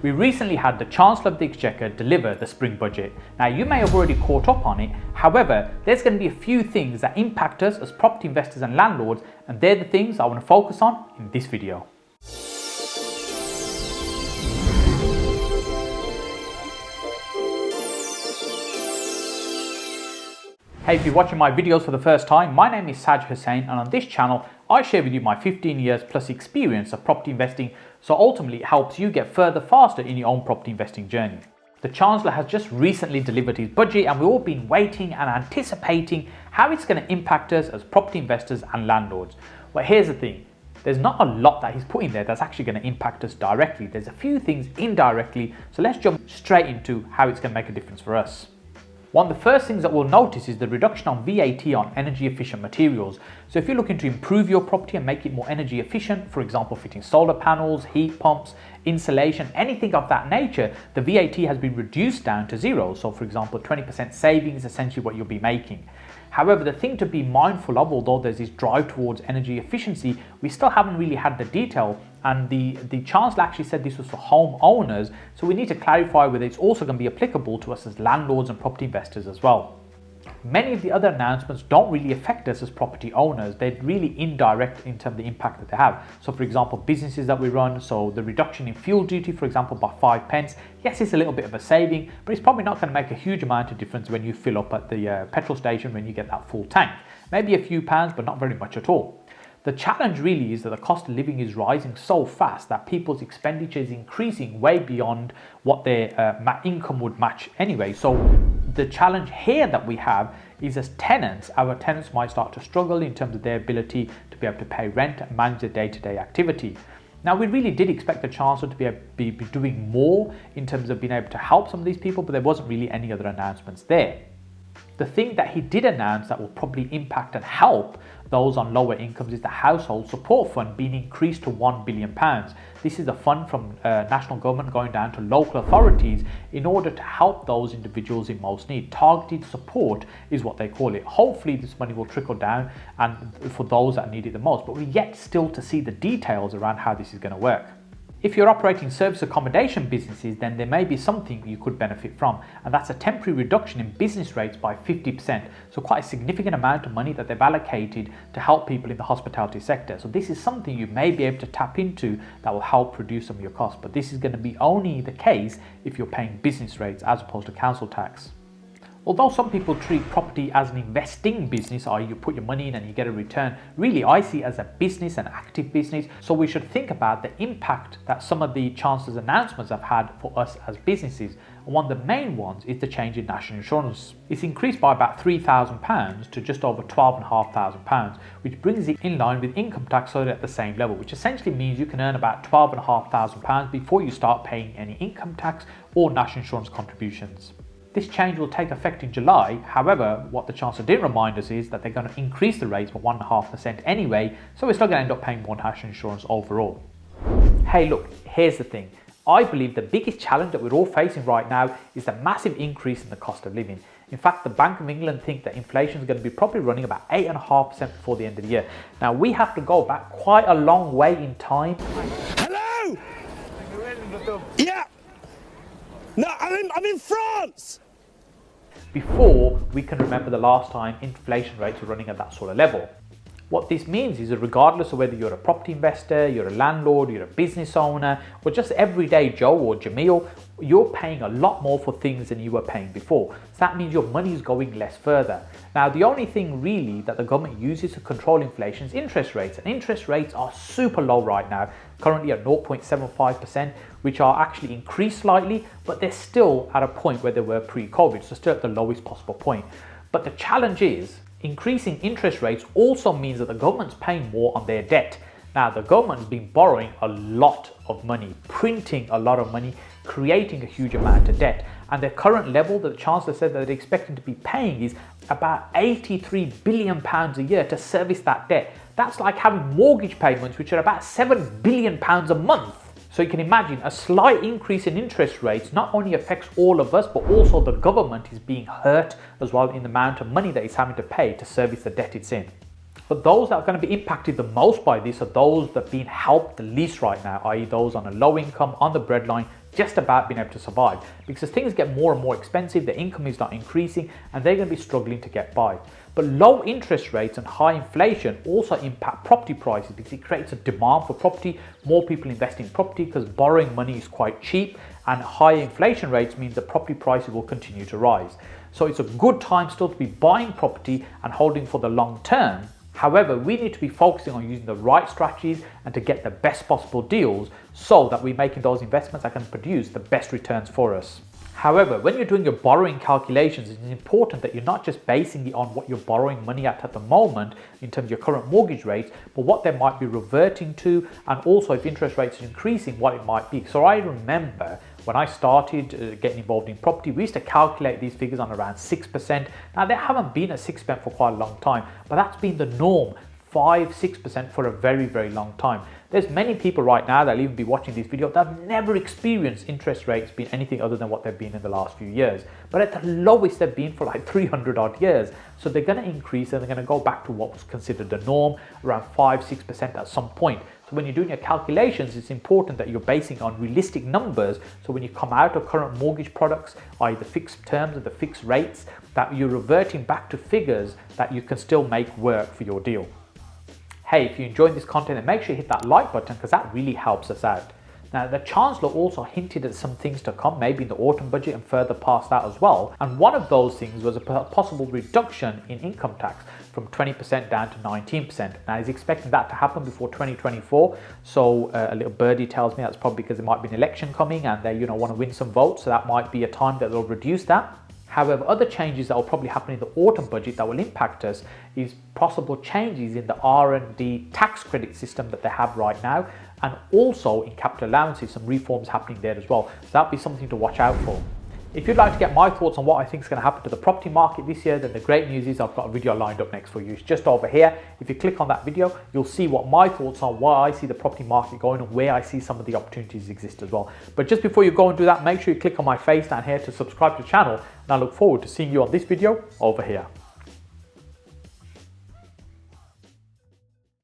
We recently had the Chancellor of the Exchequer deliver the spring budget. Now you may have already caught up on it, however there's going to be a few things that impact us as property investors and landlords, and they're the things I want to focus on in this video. Hey, if you're watching my videos for the first time, my name is Saj Hussain, and on this channel I share with you my 15 years plus experience of property investing, so ultimately it helps you get further faster in your own property investing journey. The Chancellor has just recently delivered his budget and we've all been waiting and anticipating how it's going to impact us as property investors and landlords. But here's the thing, there's not a lot that he's put in there that's actually going to impact us directly. There's a few things indirectly, so let's jump straight into how it's going to make a difference for us. One of the first things that we'll notice is the reduction on VAT on energy efficient materials. So if you're looking to improve your property and make it more energy efficient, for example fitting solar panels, heat pumps, insulation, anything of that nature, the VAT has been reduced down to zero. So for example 20% saving is essentially what you'll be making. However, the thing to be mindful of, although there's this drive towards energy efficiency, we still haven't really had the detail, and the Chancellor actually said this was for homeowners, so we need to clarify whether it's also going to be applicable to us as landlords and property investors as well. Many of the other announcements don't really affect us as property owners. They're really indirect in terms of the impact that they have. So for example, businesses that we run, so the reduction in fuel duty, for example, by 5 pence. Yes, it's a little bit of a saving, but it's probably not going to make a huge amount of difference when you fill up at the petrol station when you get that full tank. Maybe a few pounds, but not very much at all. The challenge really is that the cost of living is rising so fast that people's expenditure is increasing way beyond what their income would match anyway. So the challenge here that we have is as tenants, our tenants might start to struggle in terms of their ability to be able to pay rent and manage their day-to-day activity. Now we really did expect the Chancellor to be doing more in terms of being able to help some of these people, but there wasn't really any other announcements there. The thing that he did announce that will probably impact and help those on lower incomes is the household support fund being increased to £1 billion. This is a fund from national government going down to local authorities in order to help those individuals in most need. Targeted support is what they call it. Hopefully this money will trickle down and for those that need it the most, but we're yet still to see the details around how this is going to work. If you're operating service accommodation businesses, then there may be something you could benefit from, and that's a temporary reduction in business rates by 50%. So quite a significant amount of money that they've allocated to help people in the hospitality sector. So this is something you may be able to tap into that will help reduce some of your costs, but this is going to be only the case if you're paying business rates as opposed to council tax. Although some people treat property as an investing business, i.e. you put your money in and you get a return, really I see it as a business, an active business. So we should think about the impact that some of the Chancellor's announcements have had for us as businesses. And one of the main ones is the change in national insurance. It's increased by about £3,000 to just over £12,500, which brings it in line with income tax so at the same level, which essentially means you can earn about £12,500 before you start paying any income tax or national insurance contributions. This change will take effect in July. However, what the Chancellor didn't remind us is that they're going to increase the rates by 1.5% anyway, so we're still going to end up paying more national insurance overall. Hey look, here's the thing. I believe the biggest challenge that we're all facing right now is the massive increase in the cost of living. In fact, the Bank of England think that inflation is going to be probably running about 8.5% before the end of the year. Now we have to go back quite a long way in time. Hello? Yeah. No, I'm in France! Before we can remember the last time inflation rates were running at that sort of level. What this means is that regardless of whether you're a property investor, you're a landlord, you're a business owner, or just everyday Joe or Jamil, you're paying a lot more for things than you were paying before. So that means your money is going less further. Now, the only thing really that the government uses to control inflation is interest rates, and interest rates are super low right now, currently at 0.75%, which are actually increased slightly, but they're still at a point where they were pre-COVID, so still at the lowest possible point. But the challenge is, increasing interest rates also means that the government's paying more on their debt. Now, the government's been borrowing a lot of money, printing a lot of money, creating a huge amount of debt. And the current level that the Chancellor said that they're expecting to be paying is about £83 billion a year to service that debt. That's like having mortgage payments, which are about £7 billion a month. So you can imagine a slight increase in interest rates not only affects all of us, but also the government is being hurt as well in the amount of money that it's having to pay to service the debt it's in. But those that are going to be impacted the most by this are those that are being helped the least right now, i.e. those on a low income, on the breadline, just about being able to survive, because as things get more and more expensive, their income is not increasing and they're going to be struggling to get by. But low interest rates and high inflation also impact property prices because it creates a demand for property. More people invest in property because borrowing money is quite cheap, and high inflation rates means that property prices will continue to rise. So it's a good time still to be buying property and holding for the long term. However, we need to be focusing on using the right strategies and to get the best possible deals so that we're making those investments that can produce the best returns for us. However, when you're doing your borrowing calculations, it's important that you're not just basing it on what you're borrowing money at the moment in terms of your current mortgage rates, but what they might be reverting to, and also if interest rates are increasing, what it might be. So I remember when I started getting involved in property, we used to calculate these figures on around 6%. Now they haven't been at 6% for quite a long time, but that's been the norm, 5-6% for a very, very long time. There's many people right now that'll even be watching this video that have never experienced interest rates being anything other than what they've been in the last few years. But at the lowest they've been for like 300 odd years. So they're going to increase and they're going to go back to what was considered the norm, around 5-6% at some point. So when you're doing your calculations, it's important that you're basing on realistic numbers. So when you come out of current mortgage products, i.e. the fixed terms and the fixed rates, that you're reverting back to figures that you can still make work for your deal. Hey, if you enjoyed this content, then make sure you hit that like button because that really helps us out. Now, the Chancellor also hinted at some things to come, maybe in the autumn budget and further past that as well. And one of those things was a possible reduction in income tax from 20% down to 19%. Now, he's expecting that to happen before 2024. So a little birdie tells me that's probably because there might be an election coming and they, want to win some votes. So that might be a time that they'll reduce that. However, other changes that will probably happen in the autumn budget that will impact us is possible changes in the R&D tax credit system that they have right now, and also in capital allowances, some reforms happening there as well. So that'll be something to watch out for. If you'd like to get my thoughts on what I think is going to happen to the property market this year, then the great news is I've got a video lined up next for you. It's just over here. If you click on that video, you'll see what my thoughts are, why I see the property market going and where I see some of the opportunities exist as well. But just before you go and do that, make sure you click on my face down here to subscribe to the channel, and I look forward to seeing you on this video over here.